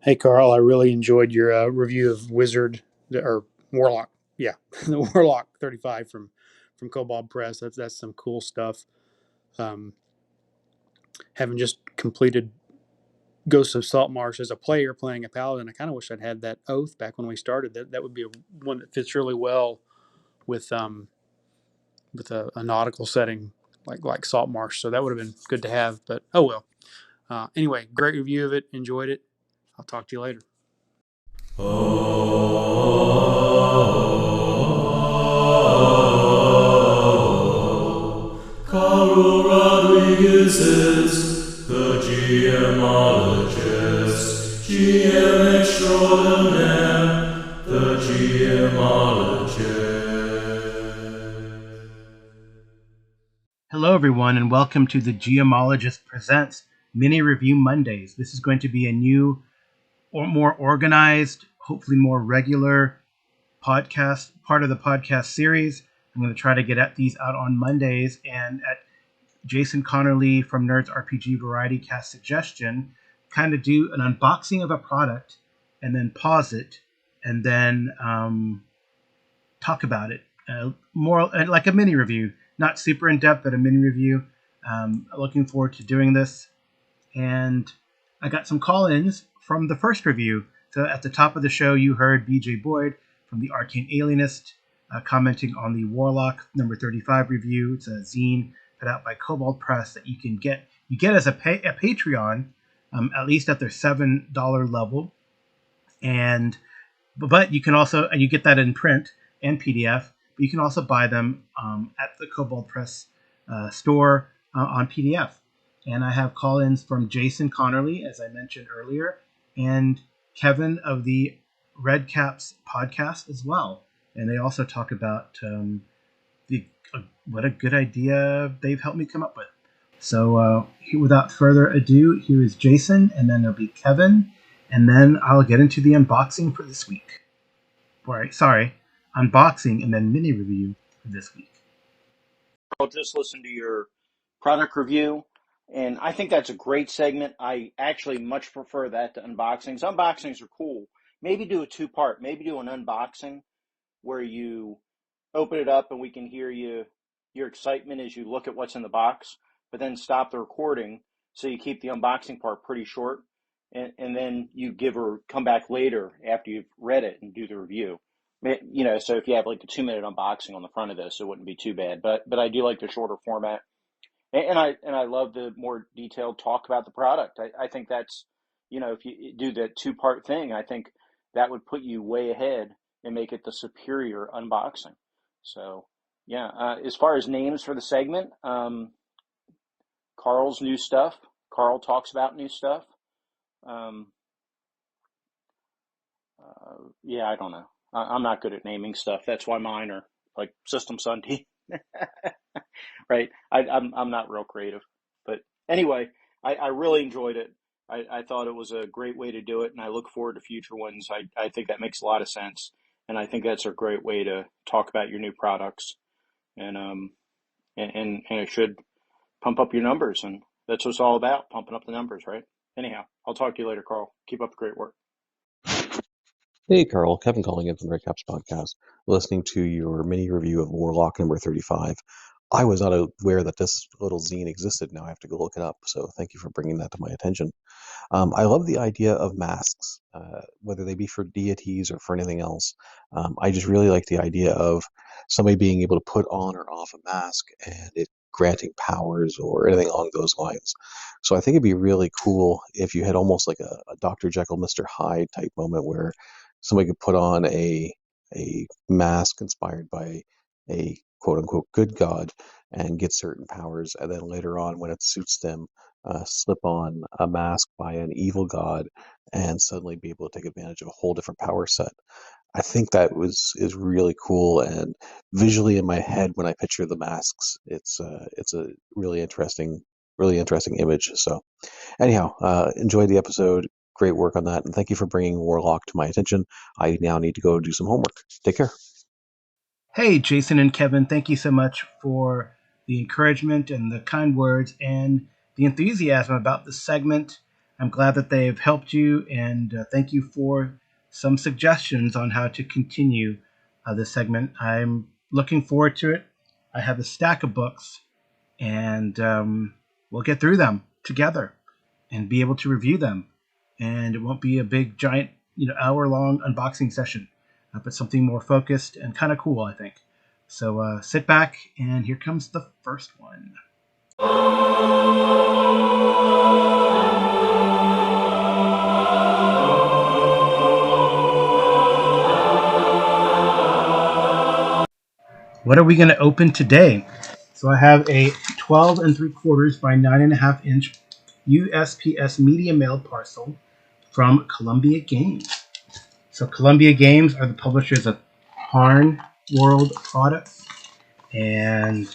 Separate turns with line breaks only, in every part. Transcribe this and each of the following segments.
Hey, Carl, I really enjoyed your review of Wizard or Warlock. Yeah, the Warlock 35 from Cobalt Press. That's some cool stuff. Um, Having just completed Ghosts of Saltmarsh as a player playing a paladin, I kind of wish I'd had that oath back when we started. That would be one that fits really well with a nautical setting like Saltmarsh. So that would have been good to have. But oh well. Anyway, great review of it. Enjoyed it. I'll talk to you later.
Carl Rodriguez is the GMologist, GM extraordinaire, the GMologist.
Hello, everyone, and welcome to the Geomologist Presents Mini Review Mondays. This is going to be a new, or more organized, hopefully more regular podcast, part of the podcast series. I'm going to try to get at these out on Mondays, and at Jason Connerly from Nerds RPG Variety Cast suggestion, kind of do an unboxing of a product and then pause it and then talk about it. More like a mini review, not super in depth, but a mini review. Looking forward to doing this. And I got some call-ins from the first review. So at the top of the show, you heard BJ Boyd from the Arcane Alienist commenting on the Warlock number 35 review. It's a zine put out by Cobalt Press that you can get. You get as a Patreon, at least at their $7 level, but you can also, and you get that in print and PDF. But you can also buy them at the Cobalt Press store on PDF. And I have call-ins from Jason Connerly, as I mentioned earlier, and Kevin of the Red Caps podcast as well. And they also talk about what a good idea they've helped me come up with. So without further ado, here is Jason, and then there'll be Kevin, and then I'll get into the unboxing for this week. Unboxing and then mini review for this week.
I'll just listen to your product review, and I think that's a great segment. I actually much prefer that to unboxings. Unboxings are cool. Maybe do a two-part. Maybe do an unboxing where you open it up and we can hear your excitement as you look at what's in the box, but then stop the recording so you keep the unboxing part pretty short, and then you come back later after you've read it and do the review. You know, so if you have like a 2-minute unboxing on the front of this, it wouldn't be too bad. But I do like the shorter format, and I love the more detailed talk about the product. I think that's, you know, if you do the 2-part thing, I think that would put you way ahead and make it the superior unboxing. So yeah, as far as names for the segment, Carl's new stuff. Carl talks about new stuff. Yeah, I don't know. I'm not good at naming stuff. That's why mine are like System Sunday, right? I'm not real creative, but anyway, I really enjoyed it. I thought it was a great way to do it, and I look forward to future ones. I think that makes a lot of sense, and I think that's a great way to talk about your new products, and it should pump up your numbers, and that's what it's all about, pumping up the numbers, right? Anyhow, I'll talk to you later, Carl. Keep up the great work.
Hey, Carl. Kevin calling in from the Red Caps podcast, listening to your mini review of Warlock number 35. I was not aware that this little zine existed. Now I have to go look it up, so thank you for bringing that to my attention. I love the idea of masks, whether they be for deities or for anything else. I just really like the idea of somebody being able to put on or off a mask and it granting powers or anything along those lines. So I think it'd be really cool if you had almost like a Dr. Jekyll, Mr. Hyde type moment where somebody could put on a mask inspired by a quote unquote good god and get certain powers, and then later on when it suits them, slip on a mask by an evil god and suddenly be able to take advantage of a whole different power set. I think that is really cool, and visually in my head when I picture the masks, it's a really interesting image. So anyhow, enjoy the episode. Great work on that, and thank you for bringing Warlock to my attention. I now need to go do some homework. Take care.
Hey, Jason and Kevin, thank you so much for the encouragement and the kind words and the enthusiasm about the segment. I'm glad that they've helped you, and thank you for some suggestions on how to continue this segment. I'm looking forward to it. I have a stack of books, and we'll get through them together and be able to review them. And it won't be a big, giant, hour-long unboxing session, but something more focused and kind of cool, I think. So sit back, and here comes the first one. What are we going to open today? So I have a 12 3/4 by 9.5 inch USPS media mail parcel from Columbia Games. So Columbia Games are the publishers of Harn World products, and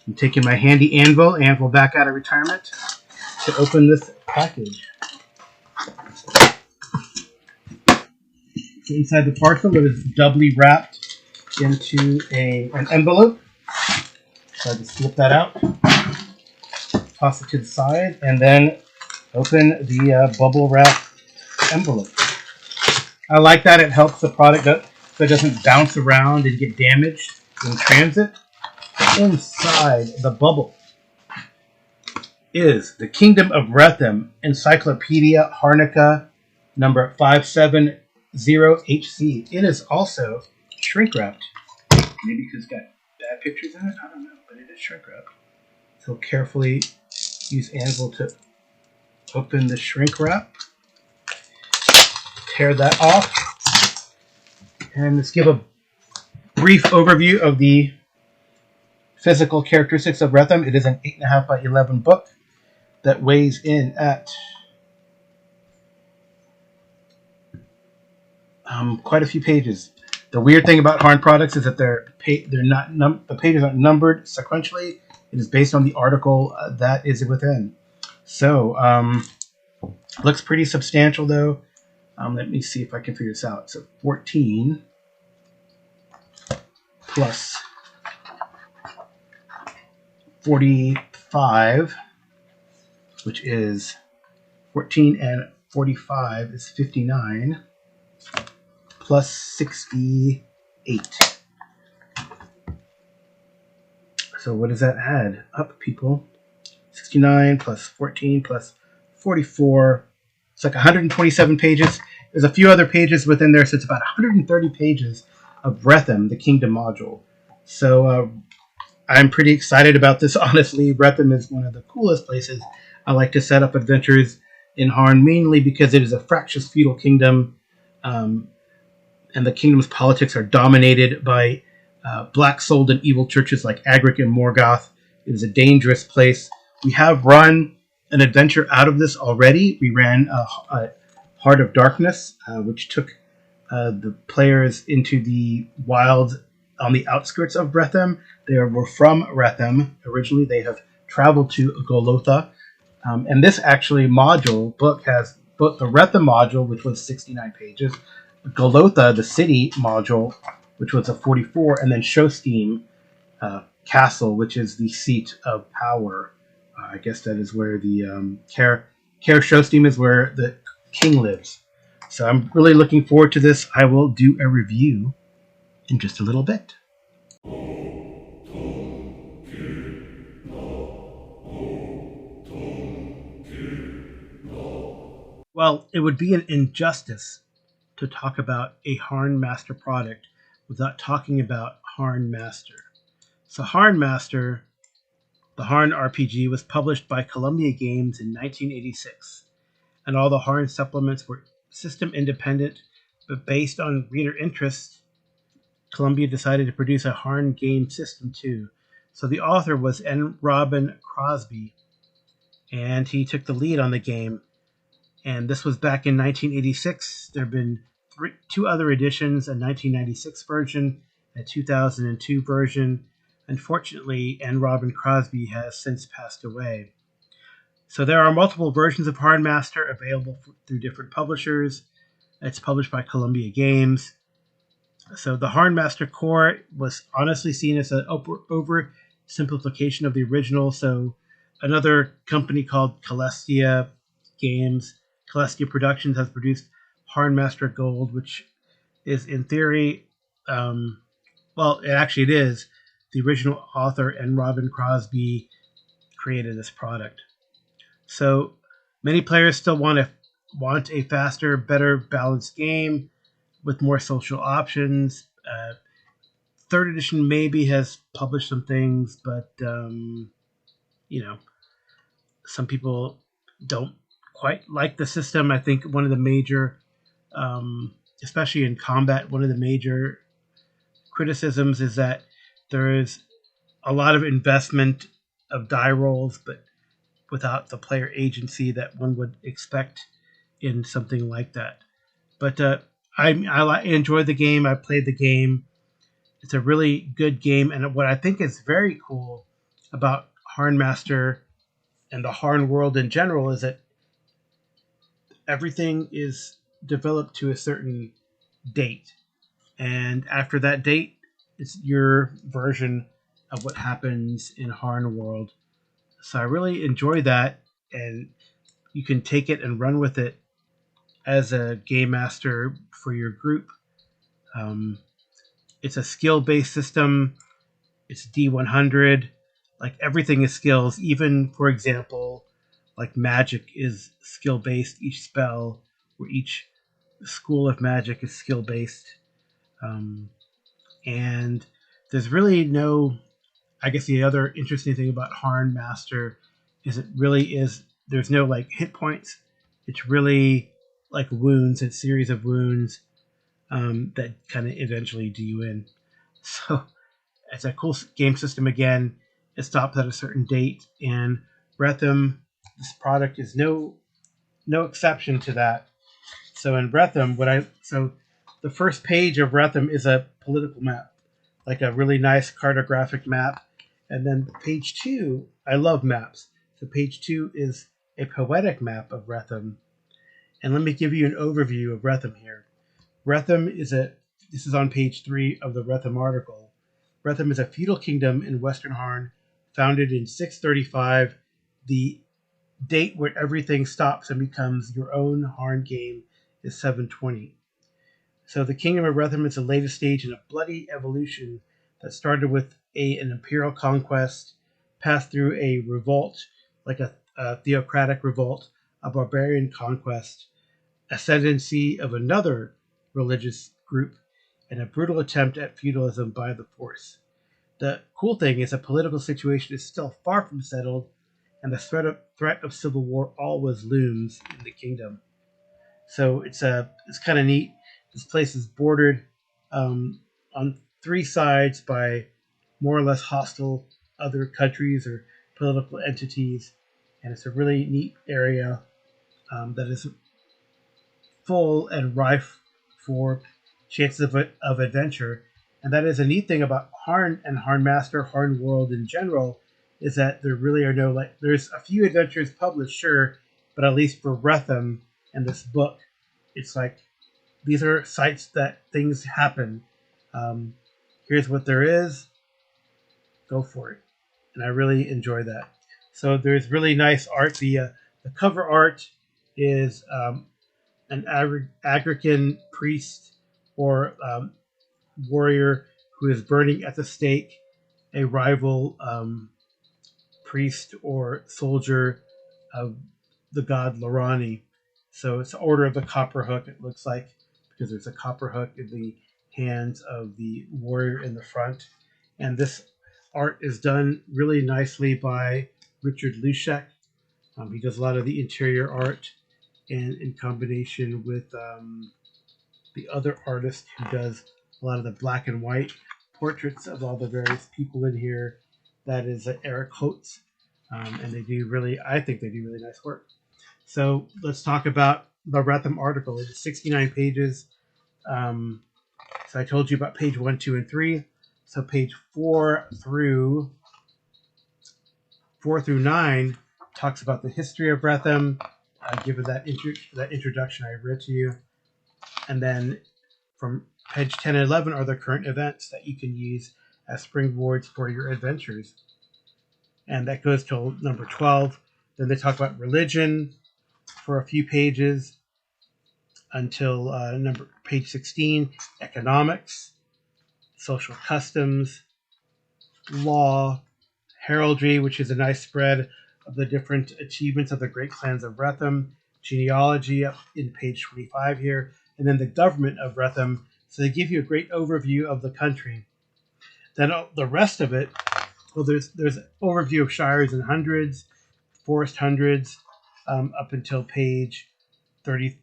I'm taking my handy anvil back out of retirement to open this package. So inside the parcel, it is doubly wrapped into an envelope. So I just slip that out, toss it to the side, and then open the bubble wrap envelope. I like that. It helps the product so it doesn't bounce around and get damaged in transit. Inside the bubble is the Kingdom of Rethem Encyclopedia Harnica number 570HC. It is also shrink wrapped. Maybe because it's got bad pictures in it. I don't know, but it is shrink wrapped. So carefully use anvil to open the shrink wrap. Tear that off. And let's give a brief overview of the physical characteristics of Rethem. It is an 8.5 by 11 book that weighs in at quite a few pages. The weird thing about Harn products is that the pages aren't numbered sequentially. It is based on the article that is within. So looks pretty substantial though. Let me see if I can figure this out. So 14 plus 45, which is 14 and 45 is 59, plus 68. So what does that add up, people? 69 plus 14 plus 44. It's like 127 pages. There's a few other pages within there, so it's about 130 pages of Rethem, the Kingdom module. So I'm pretty excited about this, honestly. Rethem is one of the coolest places I like to set up adventures in Harn, mainly because it is a fractious feudal kingdom, and the kingdom's politics are dominated by black-souled and evil churches like Agric and Morgoth. It is a dangerous place. We have run an adventure out of this already. We ran Heart of Darkness, which took the players into the wild on the outskirts of Rethem. They were from Rethem originally. They have traveled to Golotha. And this actually book has both the Rethem module, which was 69 pages, Golotha, the city module, which was a 44, and then Shostim Castle, which is the seat of power. I guess that is where the Kaer Shostim is where the king lives. So I'm really looking forward to this. I will do a review in just a little bit. Well, it would be an injustice to talk about a Harn Master product without talking about Harn Master. So Harn Master, the Harn RPG, was published by Columbia Games in 1986, and all the Harn supplements were system independent, but based on reader interest, Columbia decided to produce a Harn game system too. So the author was N. Robin Crosby, and he took the lead on the game. And this was back in 1986. There have been two other editions, a 1996 version, a 2002 version. Unfortunately, N. Robin Crosby has since passed away. So there are multiple versions of Harn Master available through different publishers. It's published by Columbia Games. So the Harn Master core was honestly seen as an oversimplification of the original. So another company called Celestia games. Celestia Productions has produced Harnmaster Gold, which is in theory, well, it is. The original author and Robin Crosby created this product. So many players still want a faster, better balanced game with more social options. Third edition maybe has published some things, but you know, some people don't quite like the system. I think one of the major, especially in combat, one of the major criticisms is that there is a lot of investment of die rolls, but without the player agency that one would expect in something like that. But I enjoy the game. I played the game. It's a really good game, and what I think is very cool about Harnmaster and the Harn world in general is that everything is developed to a certain date, and after that date, it's your version of what happens in Harn world. So I really enjoy that, and you can take it and run with it as a game master for your group. Um, it's a skill based system. It's D100. Like everything is skills. Even, for example, like magic is skill based. Each spell or each school of magic is skill based. Um, and there's really no. I guess the other interesting thing about Harn Master is it really is. There's no like hit points. It's really like wounds, a series of wounds that kind of eventually do you in. So it's a cool game system again. It stops at a certain date, and Rethem, this product is no exception to that. So in Rethem, the first page of Rethem is a political map, like a really nice cartographic map, and then page 2, I love maps. So page 2 is a poetic map of Rethem, and let me give you an overview of Rethem here. Rethem this is on page 3 of the Rethem article. Rethem is a feudal kingdom in Western Harn, founded in 635. The date where everything stops and becomes your own Harn game is 720. So the kingdom of Rethem is the latest stage in a bloody evolution that started with an imperial conquest, passed through a revolt, like a theocratic revolt, a barbarian conquest, ascendancy of another religious group, and a brutal attempt at feudalism by the force. The cool thing is the political situation is still far from settled, and the threat of civil war always looms in the kingdom. So it's kind of neat. This place is bordered on 3 sides by more or less hostile other countries or political entities, and it's a really neat area that is full and rife for chances of adventure. And that is a neat thing about Harn and Harnmaster, Harn World in general, is that there really are no, there's a few adventures published, sure, but at least for Rethem and this book, it's like, these are sites that things happen. Here's what there is, go for it. And I really enjoy that. So there's really nice art. The cover art is an Agrican priest or warrior who is burning at the stake a rival priest or soldier of the god Lorani. So it's the Order of the Copper Hook, it looks like, because there's a copper hook in the hands of the warrior in the front. And this art is done really nicely by Richard Luschek. He does a lot of the interior art, and in combination with the other artist who does a lot of the black and white portraits of all the various people in here, that is Eric Holtz. And I think they do really nice work. So let's talk about the Rethem article. It's 69 pages. So I told you about page 1, 2, and 3. So page 4 through 9 talks about the history of Rethem, given that introduction I read to you. And then from page 10 and 11 are the current events that you can use as springboards for your adventures. And that goes till number 12. Then they talk about religion. for a few pages until page 16, economics, social customs, law, heraldry, which is a nice spread of the different achievements of the great clans of Rethem, genealogy up in page 25 here, and then the government of Rethem. So they give you a great overview of the country. Then the rest of it, well, there's an overview of shires and hundreds, forest hundreds, up until page 30,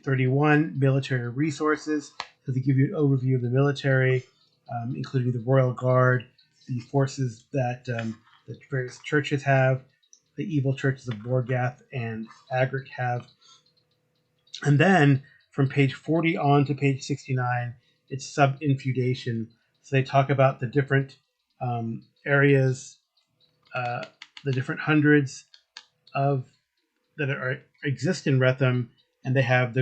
31, military resources. So they give you an overview of the military, including the Royal Guard, the forces that the various churches have, the evil churches of Borgath and Agric have. And then from page 40 on to page 69, it's sub-infeudation. So they talk about the different areas, the different hundreds of that exist in Rethem, and they have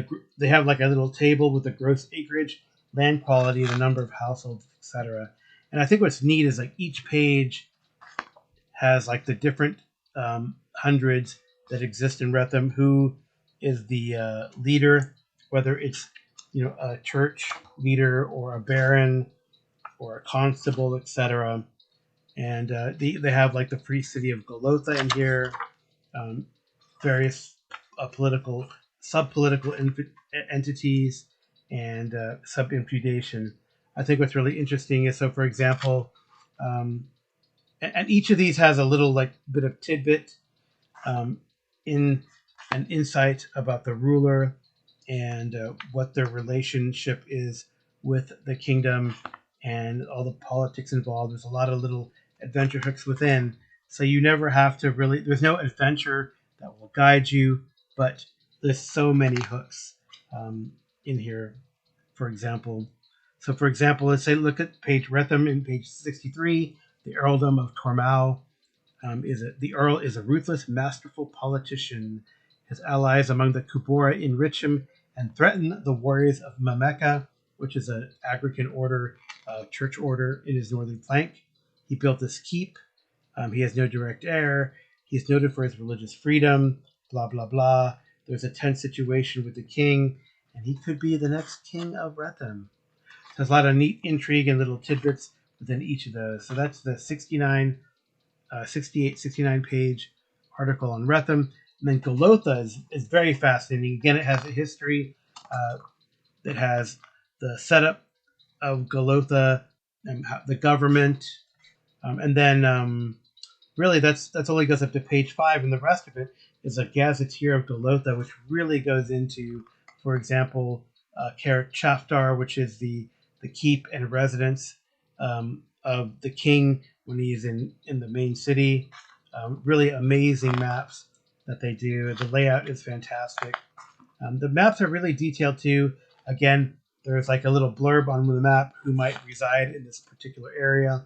like a little table with the gross acreage, land quality, the number of households, etc. And I think what's neat is like each page has like the different hundreds that exist in Rethem, who is the leader, whether it's a church leader or a baron or a constable, etc. And they have like the free city of Golotha in here, various political sub-political entities, and sub-infeudation. I think what's really interesting is, so for example, and each of these has a little like bit of tidbit in an insight about the ruler and what their relationship is with the kingdom and all the politics involved. There's a lot of little adventure hooks within, so you never have to really. There's no adventure that will guide you, but there's so many hooks in here. For example, let's say look at page Rethem in page 63. The earldom of Tormau the earl is a ruthless, masterful politician. His allies among the Kubora enrich him and threaten the warriors of Mameka, which is an Agrican order, church order in his northern flank. He built this keep. He has no direct heir. He's noted for his religious freedom. Blah blah blah. There's a tense situation with the king, and he could be the next king of Rethem. So there's a lot of neat intrigue and little tidbits within each of those. So that's the 69 page article on Rethem. And then Golotha is very fascinating. Again, it has a history that has the setup of Golotha and the government. And then really that's only goes up to page 5. And the rest of it is a gazetteer of Golotha, which really goes into, for example, Karak Chaftar, which is the keep and residence of the king when he's in the main city. Really amazing maps that they do. The layout is fantastic. The maps are really detailed too. Again, there's like a little blurb on the map who might reside in this particular area,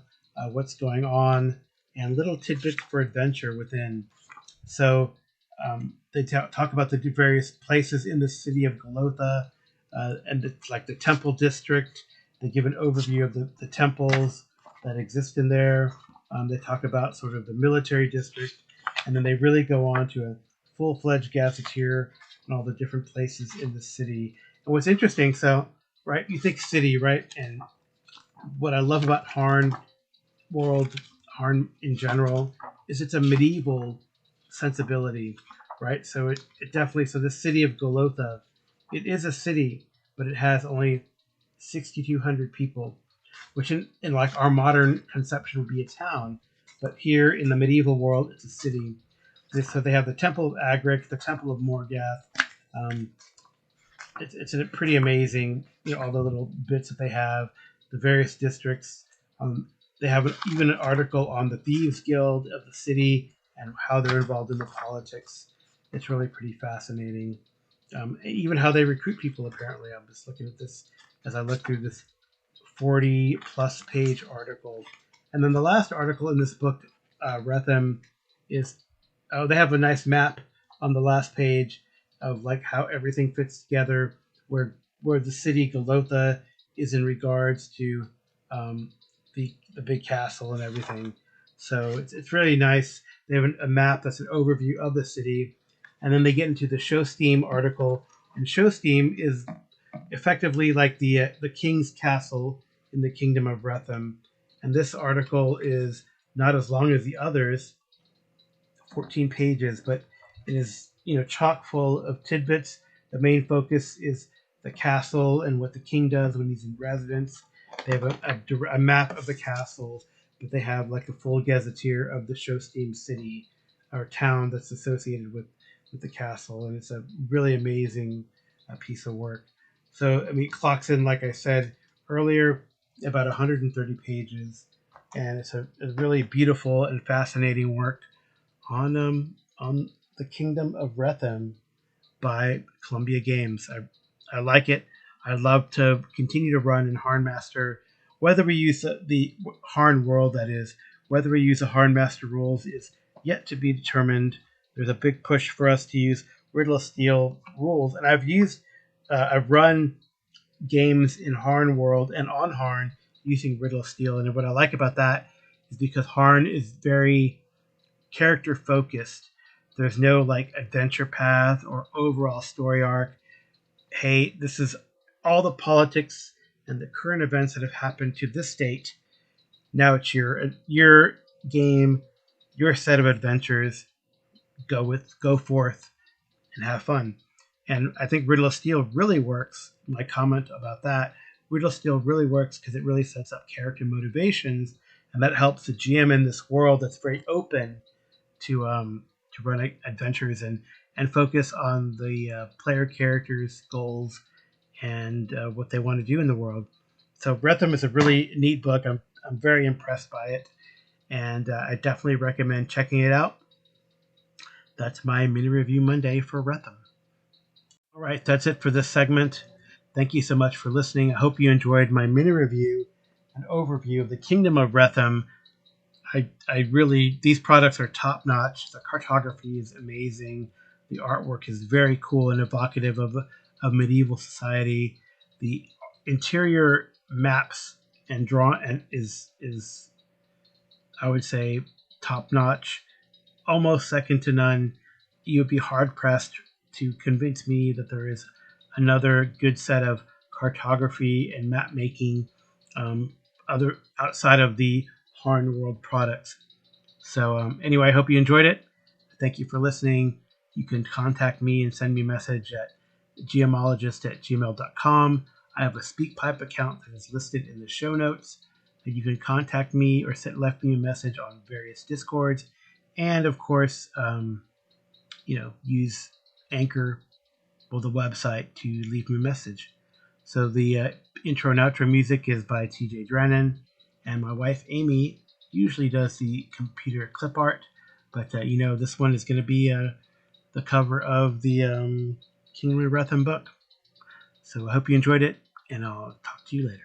what's going on, and little tidbits for adventure within. So they talk about the various places in the city of Golotha, and it's like the temple district. They give an overview of the temples that exist in there. They talk about sort of the military district, and then they really go on to a full-fledged gazetteer and all the different places in the city. And what's interesting, so, right, you think city, right? And what I love about Harn in general, is it's a medieval sensibility, right? So it definitely, so the city of Golotha, it is a city, but it has only 6,200 people, which in like our modern conception would be a town, but here in the medieval world, it's a city. So they have the Temple of Agric, the Temple of Morgath. It's pretty amazing, all the little bits that they have, the various districts. They have even an article on the Thieves Guild of the city and how they're involved in the politics. It's really pretty fascinating. Even how they recruit people, apparently. I'm just looking at this as I look through this 40 plus page article. And then the last article in this book, Rethem, is they have a nice map on the last page of like how everything fits together, where the city Golotha is in regards to the big castle and everything. So it's really nice. They have a map that's an overview of the city, And then they get into the show steam article, and show steam is effectively like the king's castle in the kingdom of Rethem. And this article is not as long as the others, 14 pages, but it is chock full of tidbits. The main focus is the castle and what the king does when he's in residence. They have a map of the castle, but they have like a full gazetteer of the Showsteam city or town that's associated with the castle, and it's a really amazing piece of work. So I mean, it clocks in, like I said earlier, about 130 pages, and it's a really beautiful and fascinating work on the Kingdom of Rethem by Columbia Games. I like it. I'd love to continue to run in Harnmaster. Whether we use the Harn world, that is, whether we use the Harnmaster rules is yet to be determined. There's a big push for us to use Riddle of Steel rules, and I've run games in Harn world and on Harn using Riddle of Steel, and what I like about that is because Harn is very character focused. There's no like adventure path or overall story arc. Hey, this is all the politics and the current events that have happened to this state. Now it's your game, your set of adventures. Go forth and have fun. And I think Riddle of Steel really works. My comment about that, Riddle of Steel really works because it really sets up character motivations, and that helps the GM in this world that's very open to run adventures and focus on the player characters' goals and what they want to do in the world. So Rethem is a really neat book. I'm very impressed by it, and I definitely recommend checking it out. That's my mini review Monday for Rethem. All right, that's it for this segment. Thank you so much for listening. I hope you enjoyed my mini review and overview of the Kingdom of Rethem. I really, these products are top notch. The cartography is amazing. The artwork is very cool and evocative of medieval society. The interior maps and is I would say top notch, almost second to none. You would be hard pressed to convince me that there is another good set of cartography and map making other outside of the Harn World products. So anyway, I hope you enjoyed it. Thank you for listening. You can contact me and send me a message at gmologist@gmail.com. I have a SpeakPipe account that is listed in the show notes. You can contact me or left me a message on various Discords, and of course, use Anchor or the website to leave me a message. So the intro and outro music is by TJ Drennan, and my wife Amy usually does the computer clip art, but this one is going to be the cover of the Kingdom of Rethem book. So I hope you enjoyed it, and I'll talk to you later.